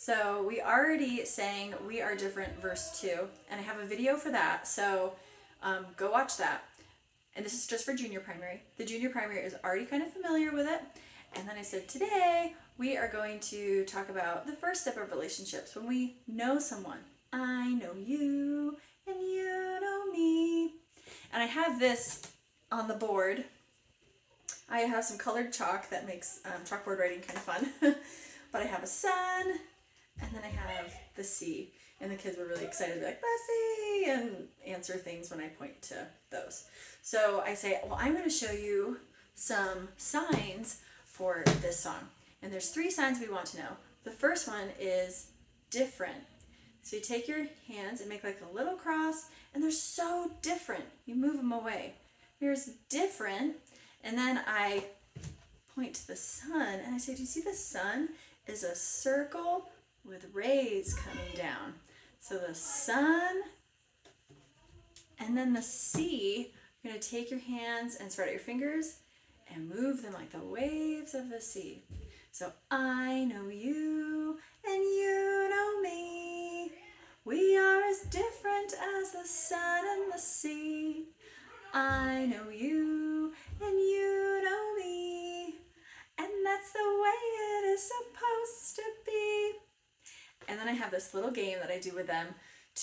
So we already sang We Are Different verse 2, and I have a video for that, so go watch that. And this is just for junior primary. The junior primary is already kind of familiar with it. And then I said, today we are going to talk about the first step of relationships, when we know someone. I know you, and you know me. And I have this on the board. I have some colored chalk that makes chalkboard writing kind of fun. But I have a sun, and then I have the sea. And the kids were really excited to be like, the sea, and answer things when I point to those. So I say, well, I'm going to show you some signs for this song. And there's 3 signs we want to know. The first one is different. So you take your hands and make like a little cross, and they're so different. You move them away. Here's different, and then I point to the sun, and I say, do you see the sun is a circle with rays coming down? So the sun, and then the sea, you're going to take your hands and spread out your fingers and move them like the waves of the sea. So I know you, and you know me. We are as different as the sun and the sea. I know you, and you know me. And that's the way it is supposed to be. And then I have this little game that I do with them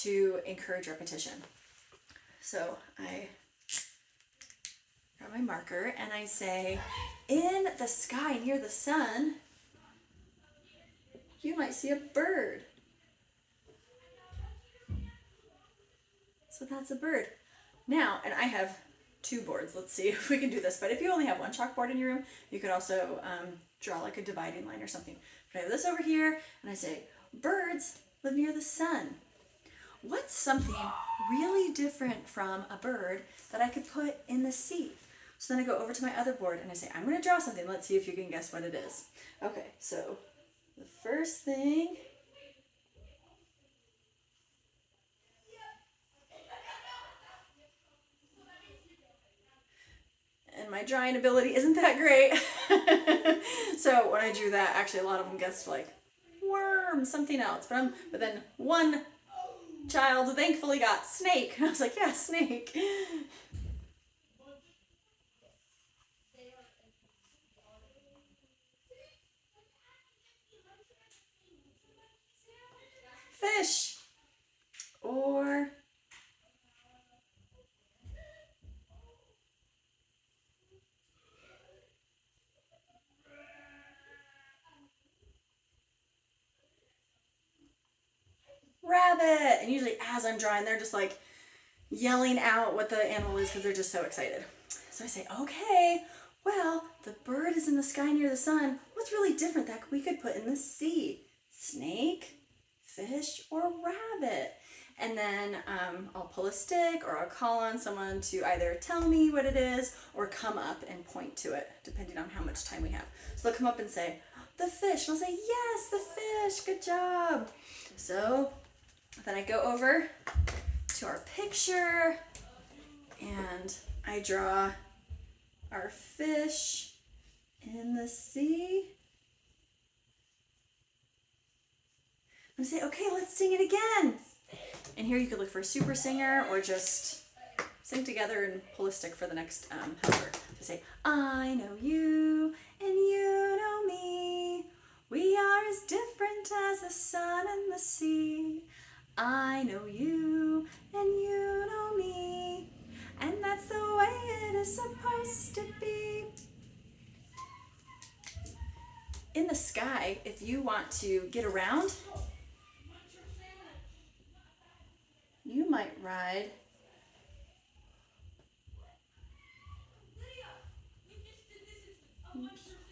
to encourage repetition. So I grab my marker and I say, in the sky near the sun, you might see a bird. So that's a bird. Now, and I have 2 boards. Let's see if we can do this. But if you only have 1 chalkboard in your room, you could also draw like a dividing line or something. But I have this over here, and I say, birds live near the sun. What's something really different from a bird that I could put in the sea? So then I go over to my other board, and I say, I'm going to draw something. Let's see if you can guess what it is. Okay, so the first thing... And my drawing ability isn't that great. So when I drew that, actually a lot of them guessed like worm, something else. But then one child thankfully got snake. I was like, yeah, snake. Fish. Or rabbit. And usually as I'm drawing, they're just like yelling out what the animal is because they're just so excited. So I say, okay, well, the bird is in the sky near the sun. What's really different that we could put in the sea? Snake, fish, or rabbit? And then I'll pull a stick, or I'll call on someone to either tell me what it is or come up and point to it, depending on how much time we have. So they'll come up and say, the fish. And I'll say, yes, the fish, good job. So then I go over to our picture and I draw our fish in the sea. And I say, okay, let's sing it again. And here you could look for a super singer or just sing together and pull a stick for the next helper. So say, I know you and you know me. We are as different as the sun and the sea. I know you and you know me. And that's the way it is supposed to be. In the sky, if you want to get around, you might ride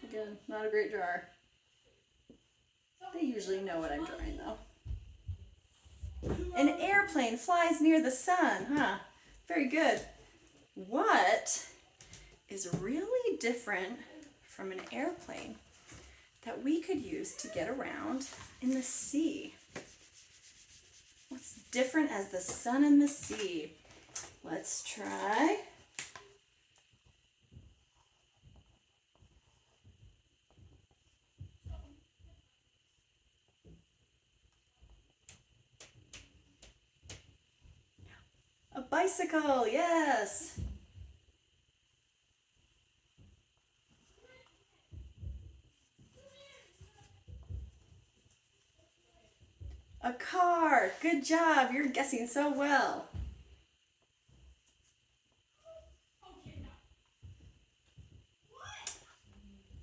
again, not a great drawer. They usually know what I'm drawing though. An airplane flies near the sun, huh? Very good. What is really different from an airplane that we could use to get around in the sea? What's different as the sun and the sea? Let's try. bicycle, yes. A car, good job, you're guessing so well.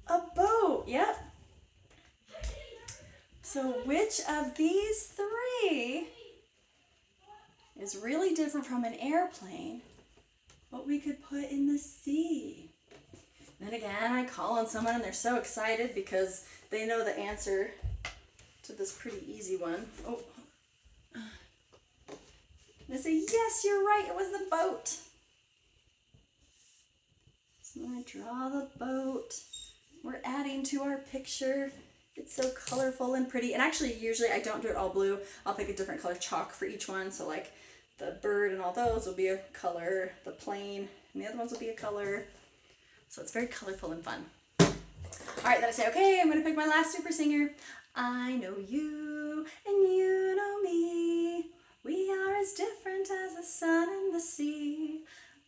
A boat, yep. So which of these three is really different from an airplane, but we could put in the sea? Then again, I call on someone and they're so excited because they know the answer to this pretty easy one. Oh. They say, yes, you're right, it was the boat. So I draw the boat. We're adding to our picture. It's so colorful and pretty. And actually, usually I don't do it all blue. I'll pick a different color chalk for each one. So like the bird and all those will be a color, the plane and the other ones will be a color. So it's very colorful and fun. All right, then I say, okay, I'm gonna pick my last super singer. I know you and you know me. We are as different as the sun and the sea.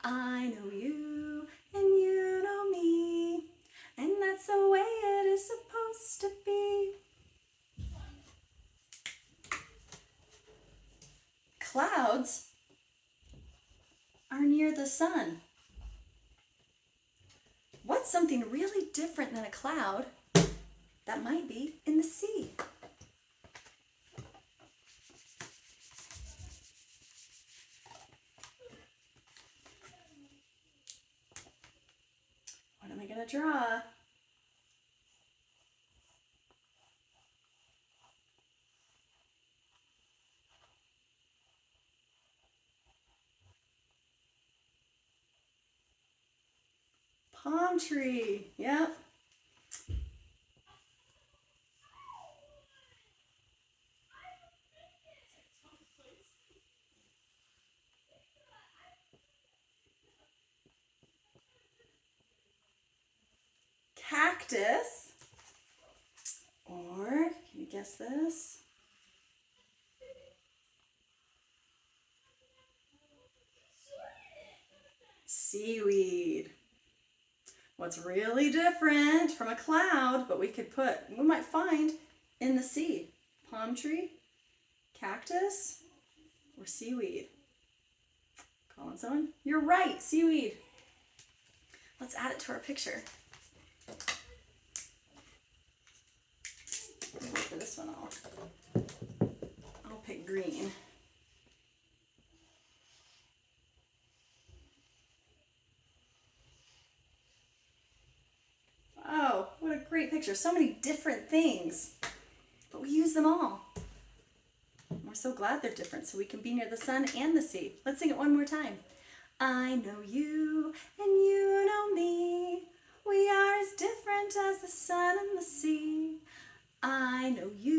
I know you and you know me. And that's the way it is supposed to be. Clouds are near the sun. What's something really different than a cloud that might be in the sea? What am I going to draw? Palm tree, yep. Cactus, or can you guess this? Seaweed. What's really different from a cloud, but we might find in the sea? Palm tree, cactus, or seaweed? Calling someone? You're right, seaweed. Let's add it to our picture. For this one, I'll pick green. Oh, what a great picture. So many different things, but we use them all. We're so glad they're different so we can be near the sun and the sea. Let's sing it one more time. I know you and you know me. We are as different as the sun and the sea. I know you